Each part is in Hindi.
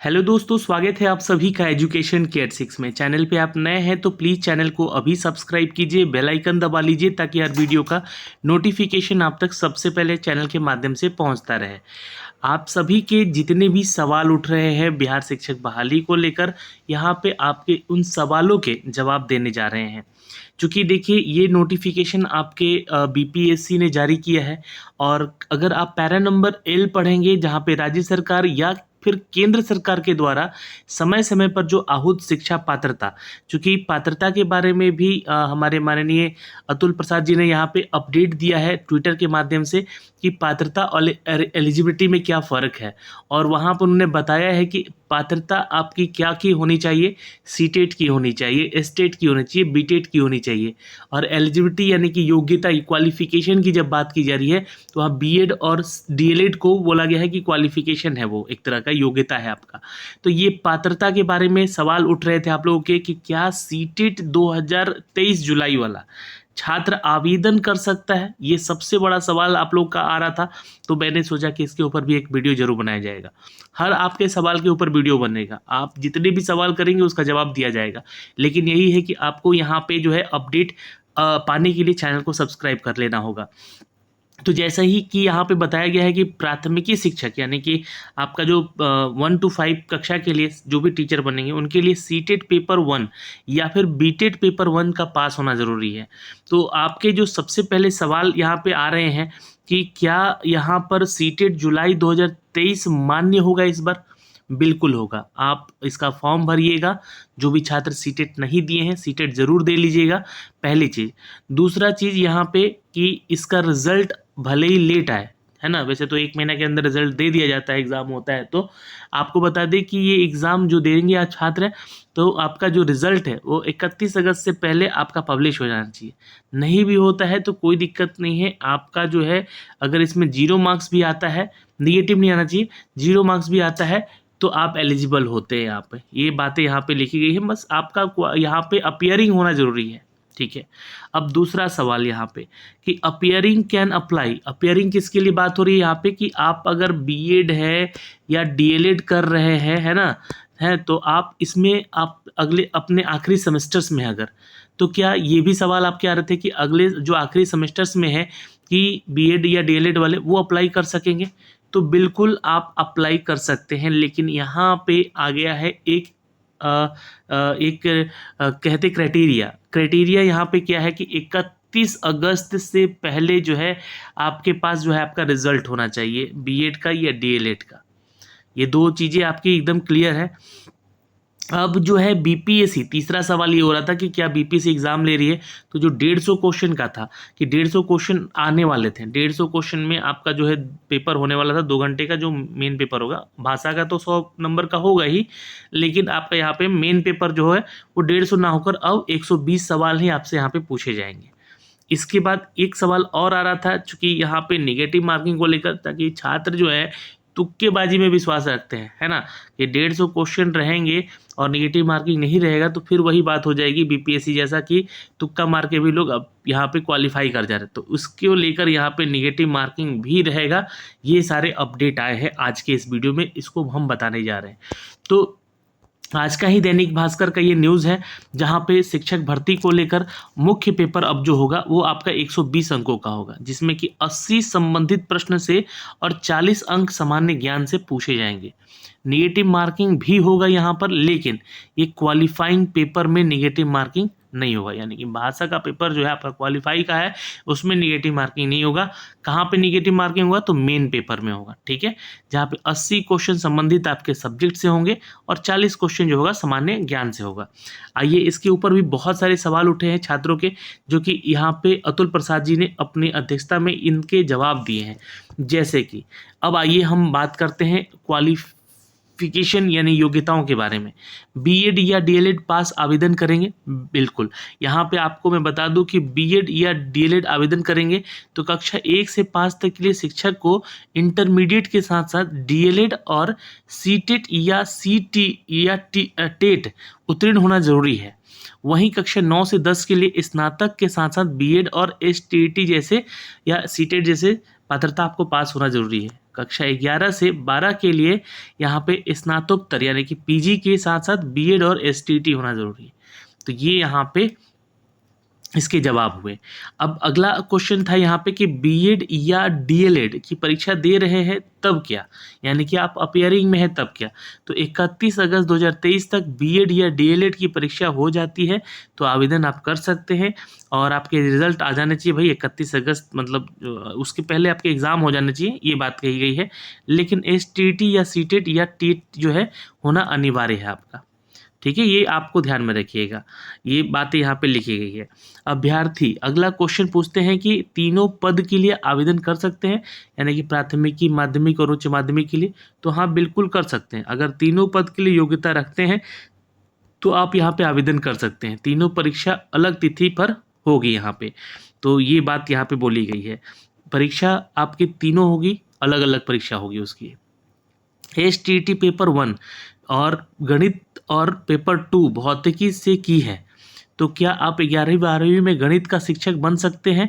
हेलो दोस्तों, स्वागत है आप सभी का एजुकेशन केयर 6 में। चैनल पे आप नए हैं तो प्लीज़ चैनल को अभी सब्सक्राइब कीजिए, बेल आइकन दबा लीजिए ताकि हर वीडियो का नोटिफिकेशन आप तक सबसे पहले चैनल के माध्यम से पहुंचता रहे। आप सभी के जितने भी सवाल उठ रहे हैं बिहार शिक्षक बहाली को लेकर, यहाँ पे आपके उन सवालों के जवाब देने जा रहे हैं। चूँकि देखिए, ये नोटिफिकेशन आपके बीपीएससी ने जारी किया है और अगर आप पैरा नंबर एल पढ़ेंगे, जहाँ पे राज्य सरकार या फिर केंद्र सरकार के द्वारा समय समय पर जो आहूत शिक्षा पात्रता, चूँकि पात्रता के बारे में भी हमारे माननीय अतुल प्रसाद जी ने यहाँ पे अपडेट दिया है ट्विटर के माध्यम से कि पात्रता और एलिजिबिलिटी में क्या फ़र्क है। और वहाँ पर उन्होंने बताया है कि पात्रता आपकी क्या की होनी चाहिए, सीटेट की होनी चाहिए, एस्टेट की होनी चाहिए, बीटेट की होनी चाहिए। और एलिजिबिलिटी यानी कि योग्यता, क्वालिफिकेशन की जब बात की जा रही है तो वहाँ बीएड और डीएलएड को बोला गया है कि क्वालिफिकेशन है, वो एक तरह का योग्यता है आपका। तो ये पात्रता के बारे में सवाल उठ रहे थे आप लोगों के कि क्या सीटेट 2023 जुलाई वाला छात्र आवेदन कर सकता है, ये सबसे बड़ा सवाल आप लोग का आ रहा था। तो मैंने सोचा कि इसके ऊपर भी एक वीडियो जरूर बनाया जाएगा। हर आपके सवाल के ऊपर वीडियो बनेगा, आप जितने भी सवाल करेंगे उसका जवाब दिया जाएगा। लेकिन यही है कि आपको यहाँ पे जो है अपडेट पाने के लिए चैनल को सब्सक्राइब कर लेना होगा। तो जैसा ही कि यहाँ पे बताया गया है कि प्राथमिकी शिक्षक यानी कि आपका जो 1 to 5 कक्षा के लिए जो भी टीचर बनेंगे उनके लिए सीटेट पेपर 1 या फिर बीटेट पेपर 1 का पास होना ज़रूरी है। तो आपके जो सबसे पहले सवाल यहाँ पे आ रहे हैं कि क्या यहाँ पर सीटेट जुलाई 2023 मान्य होगा इस बार? बिल्कुल होगा। आप इसका फॉर्म भरिएगा। जो भी छात्र सीटेट नहीं दिए हैं, सीटेट ज़रूर दे लीजिएगा, पहली चीज़। दूसरा चीज़ यहाँ पे कि इसका रिज़ल्ट भले ही लेट आए, है ना, वैसे तो 1 महीना के अंदर रिजल्ट दे दिया जाता है, एग्ज़ाम होता है। तो आपको बता दें कि ये एग्ज़ाम जो देंगे आज छात्र, तो आपका जो रिज़ल्ट है वो 31 अगस्त से पहले आपका पब्लिश हो जाना चाहिए। नहीं भी होता है तो कोई दिक्कत नहीं है, आपका जो है अगर इसमें 0 मार्क्स भी आता है, नेगेटिव नहीं आना चाहिए, 0 मार्क्स भी आता है तो आप एलिजिबल होते हैं। यहाँ पे ये बातें यहाँ पे लिखी गई है, बस आपका यहाँ पे अपीयरिंग होना ज़रूरी है, ठीक है। अब दूसरा सवाल यहाँ पे कि अपीयरिंग कैन अप्लाई, अपीयरिंग किसके लिए बात हो रही है यहाँ पे कि आप अगर बीएड है या डीएलएड कर रहे हैं, है ना, है तो आप इसमें आप अगले अपने आखिरी सेमेस्टर्स में अगर, तो क्या ये भी सवाल आपके आ रहे थे कि अगले जो आखिरी सेमेस्टर्स में है कि बीएड या डीएलएड वाले वो अप्लाई कर सकेंगे? तो बिल्कुल आप अप्लाई कर सकते हैं, लेकिन यहाँ पे आ गया है एक कहते क्राइटेरिया यहाँ पे क्या है कि 31 अगस्त से पहले जो है आपके पास जो है आपका रिजल्ट होना चाहिए बीएड का या डीएलएड का। ये दो चीज़ें आपकी एकदम क्लियर है। अब जो है बीपीएससी, तीसरा सवाल ये हो रहा था कि क्या बीपीएससी एग्जाम ले रही है, तो जो 150 क्वेश्चन का था कि 150 क्वेश्चन आने वाले थे, 150 क्वेश्चन में आपका जो है पेपर होने वाला था 2 घंटे का, जो मेन पेपर होगा। भाषा का तो 100 नंबर का होगा ही, लेकिन आपका यहाँ पे मेन पेपर जो है वो 150 ना होकर अब 120 सवाल ही आपसे यहाँ पे पूछे जाएंगे। इसके बाद एक सवाल और आ रहा था, चूंकि यहाँ पे निगेटिव मार्किंग को लेकर, ताकि छात्र जो है तुक्केबाजी में विश्वास रखते हैं, है ना, कि 150 क्वेश्चन रहेंगे और निगेटिव मार्किंग नहीं रहेगा तो फिर वही बात हो जाएगी बीपीएससी जैसा कि तुक्का मार के भी लोग अब यहाँ पे क्वालिफाई कर जा रहे हैं। तो उसको लेकर यहाँ पे निगेटिव मार्किंग भी रहेगा। ये सारे अपडेट आए हैं आज के इस वीडियो में, इसको हम बताने जा रहे हैं। तो आज का ही दैनिक भास्कर का ये न्यूज़ है, जहाँ पे शिक्षक भर्ती को लेकर मुख्य पेपर अब जो होगा वो आपका 120 अंकों का होगा, जिसमें कि 80 संबंधित प्रश्न से और 40 अंक सामान्य ज्ञान से पूछे जाएंगे। निगेटिव मार्किंग भी होगा यहाँ पर, लेकिन ये क्वालिफाइंग पेपर में निगेटिव मार्किंग नहीं होगा। यानी कि भाषा का पेपर जो है आपका क्वालिफाई का है, उसमें निगेटिव मार्किंग नहीं होगा। कहाँ पे निगेटिव मार्किंग होगा? तो मेन पेपर में होगा, ठीक है, जहाँ पे 80 क्वेश्चन संबंधित आपके सब्जेक्ट से होंगे और 40 क्वेश्चन जो होगा सामान्य ज्ञान से होगा। आइए, इसके ऊपर भी बहुत सारे सवाल उठे हैं छात्रों के, जो कि यहाँ पे अतुल प्रसाद जी ने अपनी अध्यक्षता में इनके जवाब दिए हैं। जैसे कि अब आइए हम बात करते हैं क्वालिफिकेशन यानी योग्यताओं के बारे में। बीएड या डीएलएड पास आवेदन करेंगे? बिल्कुल। यहाँ पे आपको मैं बता दूं कि बीएड या डीएलएड आवेदन करेंगे तो कक्षा 1 से 5 तक के लिए शिक्षक को इंटरमीडिएट के साथ साथ डीएलएड और सीटेट या सीटी या टेट उत्तीर्ण होना जरूरी है। वहीं कक्षा 9 से 10 के लिए स्नातक के साथ साथ बीएड और एसटीईटी जैसे या सीटेट जैसे पात्रता आपको पास होना जरूरी है। कक्षा 11 से 12 के लिए यहाँ पे स्नातकोत्तर यानी कि पीजी के साथ साथ बीएड और एसटीटी होना जरूरी है। तो ये यहाँ पे इसके जवाब हुए। अब अगला क्वेश्चन था यहाँ पे कि बीएड या डीएलएड की परीक्षा दे रहे हैं तब क्या, यानी कि आप अपियरिंग में है तब क्या। तो 31 अगस्त 2023 तक बीएड या डीएलएड की परीक्षा हो जाती है तो आवेदन आप कर सकते हैं और आपके रिजल्ट आ जाने चाहिए भाई 31 अगस्त, मतलब उसके पहले आपके एग्ज़ाम हो जाने चाहिए, ये बात कही गई है। लेकिन एसटीटी या सीटेट या टीट जो है होना अनिवार्य है आपका, ठीक है, ये आपको ध्यान में रखिएगा, ये बातें यहाँ पे लिखी गई है। अभ्यर्थी अगला क्वेश्चन पूछते हैं कि तीनों पद के लिए आवेदन कर सकते हैं, यानी कि प्राथमिकी, माध्यमिक और उच्च माध्यमिक के लिए। तो हाँ, बिल्कुल कर सकते हैं। अगर तीनों पद के लिए योग्यता रखते हैं तो आप यहाँ पे आवेदन कर सकते हैं। तीनों परीक्षा अलग तिथि पर होगी यहाँ पे, तो ये बात यहाँ पे बोली गई है। परीक्षा आपकी तीनों होगी, अलग अलग परीक्षा होगी उसकी। एसटीटी पेपर 1 और गणित और पेपर 2 भौतिकी से की है, तो क्या आप 11वीं 12वीं में गणित का शिक्षक बन सकते हैं?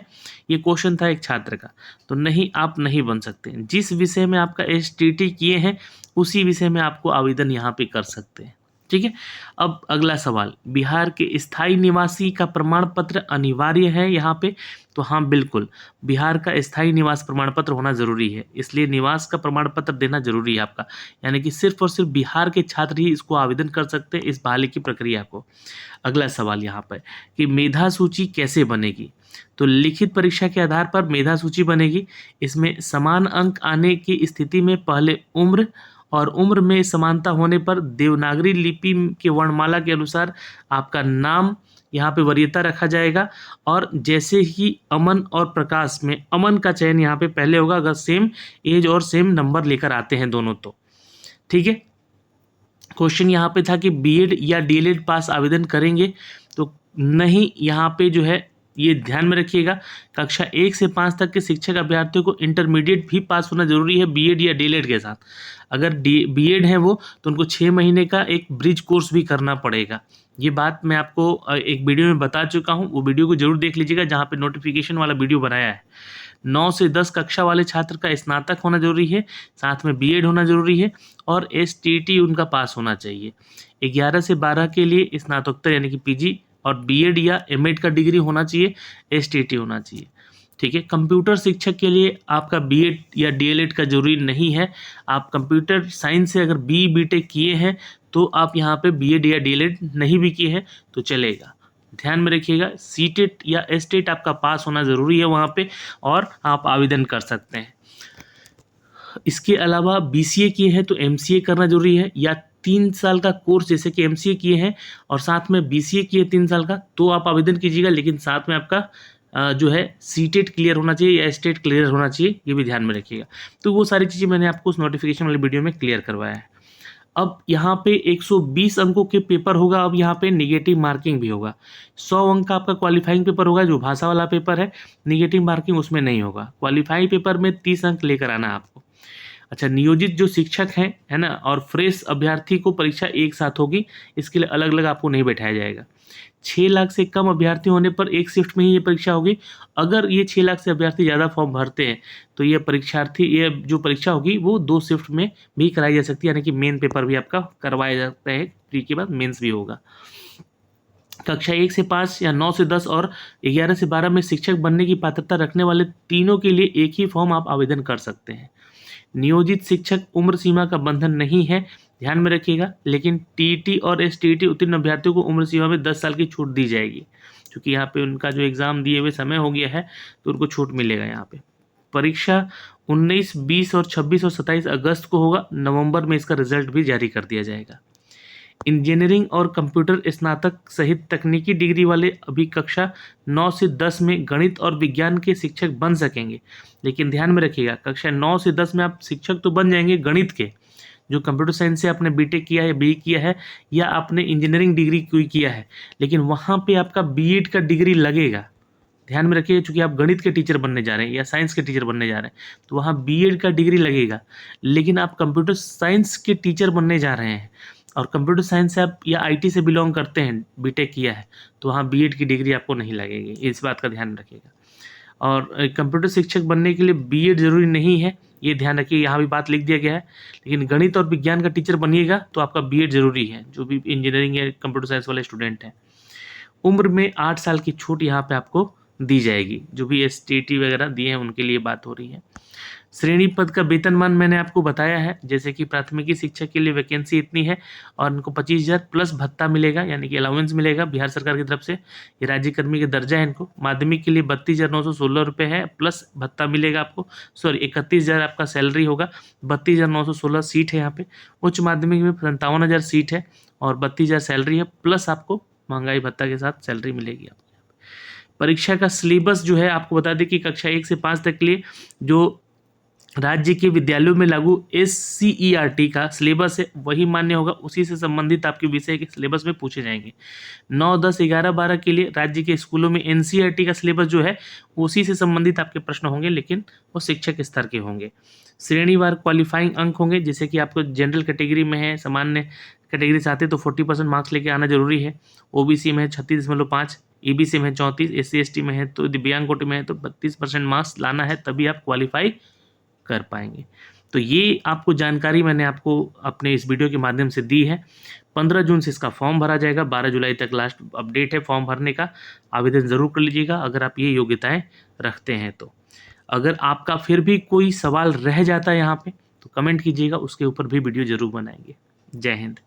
ये क्वेश्चन था एक छात्र का। तो नहीं, आप नहीं बन सकते। जिस विषय में आपका एसटीटी किए हैं उसी विषय में आपको आवेदन यहाँ पे कर सकते हैं, ठीक है। अब अगला सवाल, बिहार के स्थायी निवासी का प्रमाण पत्र अनिवार्य है यहाँ पे। तो हाँ, बिल्कुल, बिहार का स्थायी निवास प्रमाण पत्र होना जरूरी है, इसलिए निवास का प्रमाण पत्र देना जरूरी है आपका, यानी कि सिर्फ और सिर्फ बिहार के छात्र ही इसको आवेदन कर सकते हैं, इस बहाली की प्रक्रिया को। अगला सवाल यहाँ पर कि मेधा सूची कैसे बनेगी? तो लिखित परीक्षा के आधार पर मेधा सूची बनेगी। इसमें समान अंक आने की स्थिति में पहले उम्र और उम्र में समानता होने पर देवनागरी लिपि के वर्णमाला के अनुसार आपका नाम यहाँ पे वरीयता रखा जाएगा। और जैसे ही अमन और प्रकाश में अमन का चयन यहाँ पे पहले होगा, अगर सेम एज और सेम नंबर लेकर आते हैं दोनों तो, ठीक है। क्वेश्चन यहाँ पे था कि बीएड या डीएलएड पास आवेदन करेंगे, तो नहीं, यहाँ पे जो है ये ध्यान में रखिएगा, कक्षा 1 से 5 तक के शिक्षक अभ्यर्थियों को इंटरमीडिएट भी पास होना जरूरी है बीएड या डीएलएड के साथ। अगर बीएड है वो, तो उनको 6 महीने का एक ब्रिज कोर्स भी करना पड़ेगा। ये बात मैं आपको एक वीडियो में बता चुका हूँ, वो वीडियो को जरूर देख लीजिएगा, जहाँ पे नोटिफिकेशन वाला वीडियो बनाया है। 9 से 10 कक्षा वाले छात्र का स्नातक होना जरूरी है, साथ में बीएड होना जरूरी है और एसटीटी उनका पास होना चाहिए। 11 से 12 के लिए स्नातकोत्तर यानी कि पीजी और बीएड या एमएड का डिग्री होना चाहिए, एसटीटी होना चाहिए, ठीक है। कंप्यूटर शिक्षक के लिए आपका बीएड या डीएलएड का जरूरी नहीं है। आप कंप्यूटर साइंस से अगर बीटेक किए हैं तो आप यहाँ पे बीएड या डीएलएड नहीं भी किए हैं तो चलेगा। ध्यान में रखिएगा, सीटेट या एसटेट आपका पास होना ज़रूरी है वहाँ पे, और आप आवेदन कर सकते हैं। इसके अलावा बीसीए किए हैं तो एमसीए करना जरूरी है, या 3 साल का कोर्स जैसे कि एमसीए किए हैं और साथ में बीसीए किए 3 साल का, तो आप आवेदन कीजिएगा। लेकिन साथ में आपका जो है सीटेट क्लियर होना चाहिए या एसटेट क्लियर होना चाहिए, ये भी ध्यान में रखिएगा। तो वो सारी चीज़ें मैंने आपको उस नोटिफिकेशन वाली वीडियो में क्लियर करवाया है। अब यहाँ पे 120 अंकों के पेपर होगा। अब यहाँ पे निगेटिव मार्किंग भी होगा। 100 अंक का आपका क्वालिफाइंग पेपर होगा, जो भाषा वाला पेपर है। निगेटिव मार्किंग उसमें नहीं होगा। क्वालिफाइंग पेपर में 30 अंक लेकर आना है आपको। अच्छा, नियोजित जो शिक्षक हैं, है ना, और फ्रेश अभ्यर्थी को परीक्षा एक साथ होगी, इसके लिए अलग अलग आपको नहीं बैठाया जाएगा। 6 लाख से कम अभ्यर्थी होने पर एक शिफ्ट में ही ये परीक्षा होगी। अगर ये 6 लाख से अभ्यर्थी ज़्यादा फॉर्म भरते हैं तो ये जो परीक्षा होगी वो 2 शिफ्ट में भी कराई जा सकती है, यानी कि मेन पेपर भी आपका करवाया जाता है, प्री के बाद मेंस भी होगा। कक्षा 1 से 5 या 9 से 10 और 11 से 12 में शिक्षक बनने की पात्रता रखने वाले तीनों के लिए एक ही फॉर्म आप आवेदन कर सकते हैं। नियोजित शिक्षक उम्र सीमा का बंधन नहीं है, ध्यान में रखिएगा। लेकिन टीईटी और एसटीईटी उत्तीर्ण अभ्यर्थियों को उम्र सीमा में 10 साल की छूट दी जाएगी, क्योंकि यहाँ पे उनका जो एग्ज़ाम दिए हुए समय हो गया है तो उनको छूट मिलेगा यहाँ पे। परीक्षा 19, 20 और 26 और 27 अगस्त को होगा। नवंबर में इसका रिजल्ट भी जारी कर दिया जाएगा। इंजीनियरिंग और कंप्यूटर स्नातक सहित तकनीकी डिग्री वाले अभी कक्षा 9 से 10 में गणित और विज्ञान के शिक्षक बन सकेंगे। लेकिन ध्यान में रखिएगा, कक्षा 9 से 10 में आप शिक्षक तो बन जाएंगे गणित के, जो कंप्यूटर साइंस से आपने बीटेक किया है, बी किया है, या आपने इंजीनियरिंग डिग्री कोई किया है, लेकिन वहाँ पे आपका बीएड का डिग्री लगेगा। ध्यान में रखिए, चूँकि आप गणित के टीचर बनने जा रहे हैं या साइंस के टीचर बनने जा रहे हैं तो वहाँ बीएड का डिग्री लगेगा। लेकिन आप कंप्यूटर साइंस के टीचर बनने जा रहे हैं और कंप्यूटर साइंस से आप या आईटी से बिलोंग करते हैं, बीटेक किया है, तो वहाँ बीएड की डिग्री आपको नहीं लगेगी। इस बात का ध्यान रखिएगा। और कंप्यूटर शिक्षक बनने के लिए बीएड ज़रूरी नहीं है, ये ध्यान रखिए, यहाँ भी बात लिख दिया गया है। लेकिन गणित और विज्ञान का टीचर बनिएगा तो आपका बीएड ज़रूरी है, जो भी इंजीनियरिंग या कंप्यूटर साइंस वाले स्टूडेंट हैं। उम्र में 8 साल की छूट यहाँ पे आपको दी जाएगी, जो भी एसटीटी वगैरह दिए हैं उनके लिए बात हो रही है। श्रेणी पद का वेतनमान मैंने आपको बताया है, जैसे कि प्राथमिकी शिक्षक के लिए वैकेंसी इतनी है और उनको 25,000 प्लस भत्ता मिलेगा, यानी कि अलाउंस मिलेगा बिहार सरकार की तरफ से। ये राज्य कर्मी का दर्जा है इनको। माध्यमिक के लिए 32,916 रुपये है, प्लस भत्ता मिलेगा आपको। सॉरी, 31,000 आपका सैलरी होगा, 32,916 सीट है यहाँ पे। उच्च माध्यमिक में 57,000 सीट है और 32,000 सैलरी है, प्लस आपको महंगाई भत्ता के साथ सैलरी मिलेगी आपको। परीक्षा का सिलेबस जो है आपको बता दें कि कक्षा 1 से 5 तक के लिए जो राज्य के विद्यालयों में लागू SCERT का सिलेबस है वही मान्य होगा, उसी से संबंधित आपके विषय के सिलेबस में पूछे जाएंगे। 9, 10, 11, 12 के लिए राज्य के स्कूलों में NCERT का सिलेबस जो है उसी से संबंधित आपके प्रश्न होंगे, लेकिन वो शिक्षक स्तर के होंगे। श्रेणीवार क्वालिफाइंग अंक होंगे, जैसे कि आपको जनरल कैटेगरी में है, सामान्य कैटेगरी से आते तो 40% मार्क्स लेके आना जरूरी है। OBC में है 36.5, EBC में है 34, SC ST में है तो दिव्यांग कोटि में है तो 32% मार्क्स लाना है, तभी आप क्वालिफाई कर पाएंगे। तो ये आपको जानकारी मैंने आपको अपने इस वीडियो के माध्यम से दी है। 15 जून से इसका फॉर्म भरा जाएगा, 12 जुलाई तक लास्ट अपडेट है फॉर्म भरने का। आवेदन ज़रूर कर लीजिएगा अगर आप ये योग्यताएं रखते हैं तो। अगर आपका फिर भी कोई सवाल रह जाता है यहाँ पे तो कमेंट कीजिएगा, उसके ऊपर भी वीडियो ज़रूर बनाएंगे। जय हिंद।